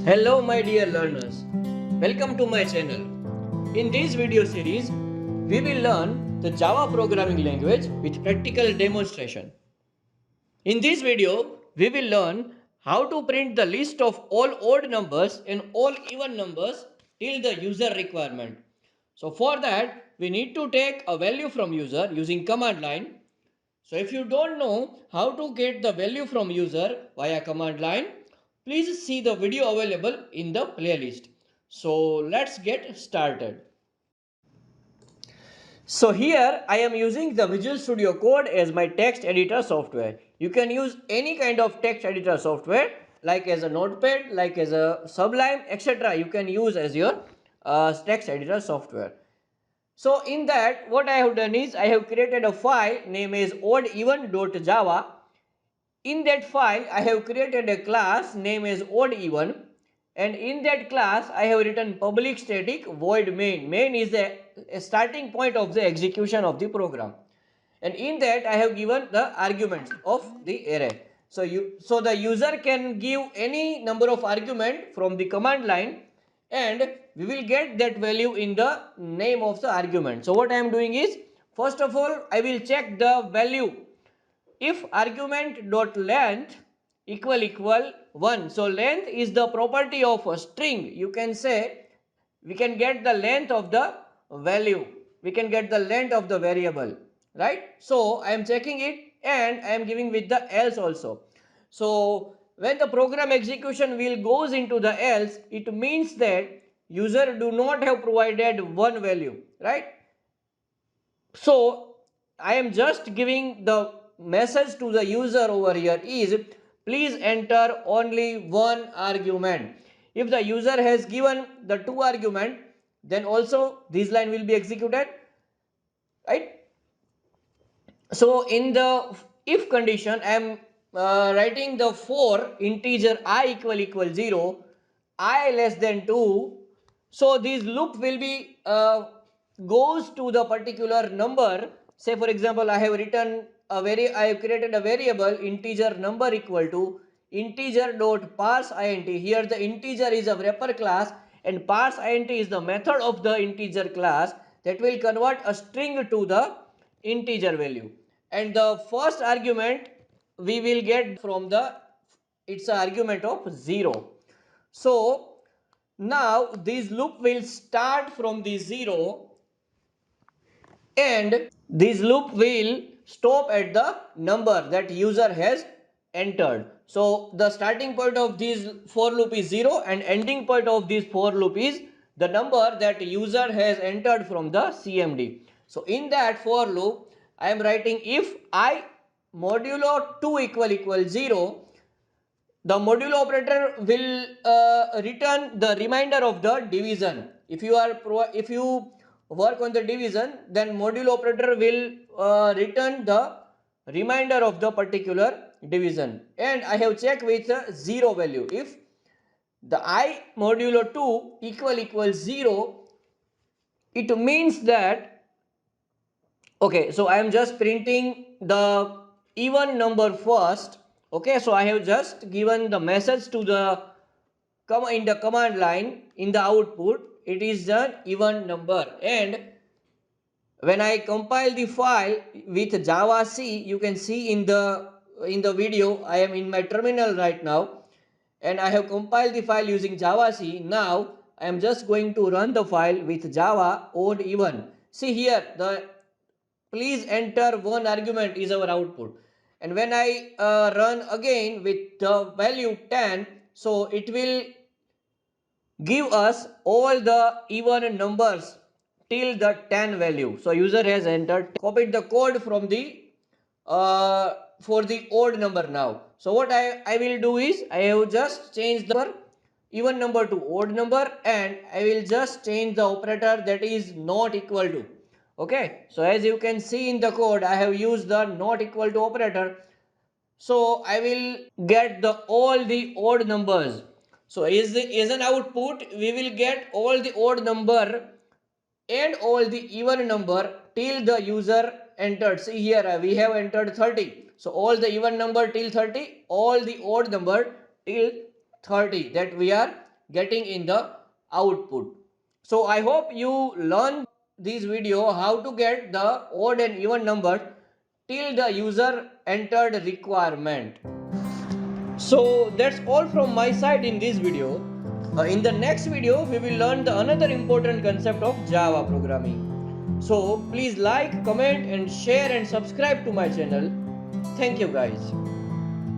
Hello my dear learners, welcome to my channel. In this video series, we will learn the Java programming language with practical demonstration. In this video, we will learn how to print the list of all odd numbers and all even numbers till the user requirement. So for that, we need to take a value from user using command line. So if you don't know how to get the value from user via command line, please see the video available in the playlist. So let's get started. So here I am using the Visual Studio Code as my text editor software. You can use any kind of text editor software like as a notepad, like as a Sublime, etc. You can use as your text editor software. So in that what I have done is I have created a file name is oddeven.java. In that file I have created a class name as oddeven, and in that class I have written public static void main. Main is a starting point of the execution of the program, and in that I have given the arguments of the array. So the user can give any number of argument from the command line, and we will get that value in the name of the argument. So what I am doing is, first of all I will check the value. If argument dot length equal 1, so length is the property of a string. You can say we can get the length of the value, we can get the length of the variable, right? So I am checking it and I am giving with the else also. So when the program execution will goes into the else, it means that user do not have provided one value, right? So I am just giving the message to the user over here is please enter only one argument. If the user has given the two argument, then also this line will be executed, right? So in the if condition I am writing the for integer I equal 0, I less than 2. So this loop will be goes to the particular number. Say for example I have written I have created a variable integer number equal to integer dot parse int. Here the integer is a wrapper class and parse int is the method of the integer class that will convert a string to the integer value, and the first argument we will get from the it's an argument of 0. So now this loop will start from the 0 and this loop will stop at the number that user has entered. So the starting point of this for loop is 0 and ending point of this for loop is the number that user has entered from the CMD. So in that for loop I am writing if I modulo 2 equal 0, the modulo operator will return the remainder of the division. If you work on the division, then modulo operator will return the remainder of the particular division, and I have checked with 0 value. If the I modulo 2 equal 0, it means that okay, so I am just printing the even number first. Okay, so I have just given the message to the in the command line in the output. It is an even number, and when I compile the file with Java C, you can see in the video I am in my terminal right now, and I have compiled the file using Java C. Now I am just going to run the file with Java odd even. See here, the please enter one argument is our output, and when I run again with the value 10, so it will give us all the even numbers till the 10 value. So user has entered, copied the code from the for the odd number now. So what I will do is I have just changed the even number to odd number, and I will just change the operator that is not equal to. Okay, so as you can see in the code I have used the not equal to operator. So I will get the all the odd numbers. So is an output we will get all the odd number and all the even number till the user entered. See here we have entered 30. So all the even number till 30, all the odd number till 30 that we are getting in the output. So I hope you learn this video how to get the odd and even number till the user entered requirement. So that's all from my side in this video. In the next video, we will learn the another important concept of Java programming. So please like, comment and share and subscribe to my channel. Thank you guys.